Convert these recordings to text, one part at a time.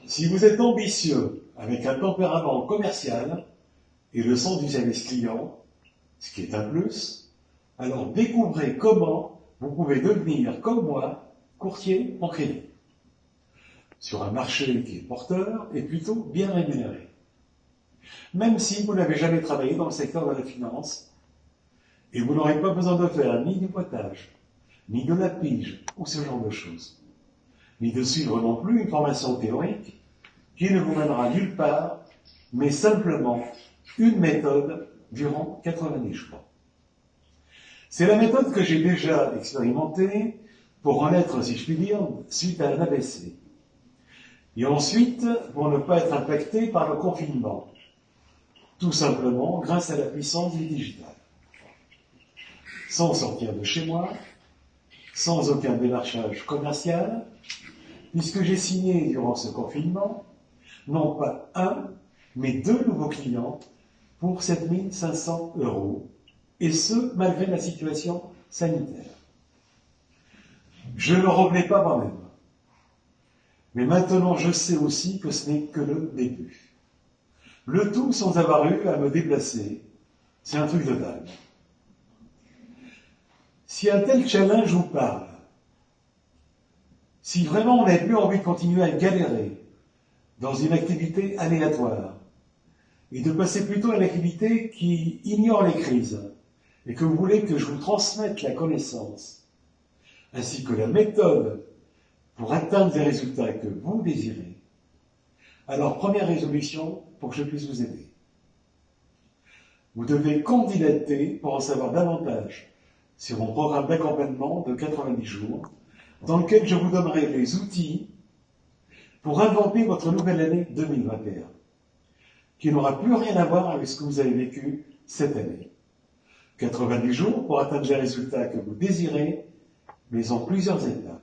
Si vous êtes ambitieux, avec un tempérament commercial et le sens du service client, ce qui est un plus, alors découvrez comment vous pouvez devenir, comme moi, courtier en crédit, sur un marché qui est porteur et plutôt bien rémunéré. Même si vous n'avez jamais travaillé dans le secteur de la finance, et vous n'aurez pas besoin de faire ni du potage, ni de la pige, ou ce genre de choses, ni de suivre non plus une formation théorique qui ne vous mènera nulle part, mais simplement une méthode durant 90 jours. C'est la méthode que j'ai déjà expérimentée pour en être, si je puis dire, suite à un AVC. Et ensuite, pour ne pas être impacté par le confinement. Tout simplement grâce à la puissance du digital. Sans sortir de chez moi, sans aucun démarchage commercial, puisque j'ai signé durant ce confinement, non pas un, mais 2 nouveaux clients pour 7 500 €, et ce, malgré la situation sanitaire. Je ne le revenais pas moi-même. Mais maintenant, je sais aussi que ce n'est que le début. Le tout sans avoir eu à me déplacer. C'est un truc de dingue. Si un tel challenge vous parle, si vraiment on n'a plus envie de continuer à galérer dans une activité aléatoire, et de passer plutôt à une activité qui ignore les crises, et que vous voulez que je vous transmette la connaissance, ainsi que la méthode pour atteindre les résultats que vous désirez, alors première résolution pour que je puisse vous aider. Vous devez candidater pour en savoir davantage sur mon programme d'accompagnement de 90 jours, dans lequel je vous donnerai les outils pour inventer votre nouvelle année 2021, qui n'aura plus rien à voir avec ce que vous avez vécu cette année. 90 jours pour atteindre les résultats que vous désirez, mais en plusieurs étapes.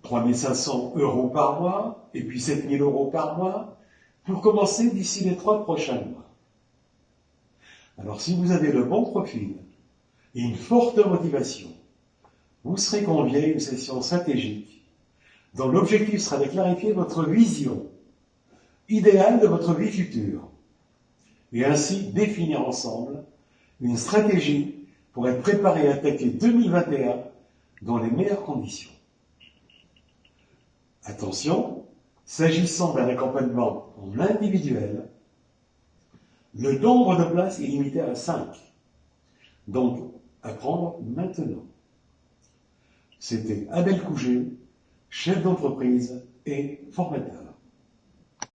3 500 € par mois, et puis 7 000 € par mois, pour commencer d'ici les 3 prochains mois. Alors si vous avez le bon profil et une forte motivation, vous serez convié à une session stratégique dont l'objectif sera de clarifier votre vision idéale de votre vie future et ainsi définir ensemble une stratégie pour être préparé à attaquer 2021 dans les meilleures conditions. Attention, s'agissant d'un accompagnement en individuel, le nombre de places est limité à 5. Donc, à prendre maintenant. C'était Abel Couget, chef d'entreprise et formateur.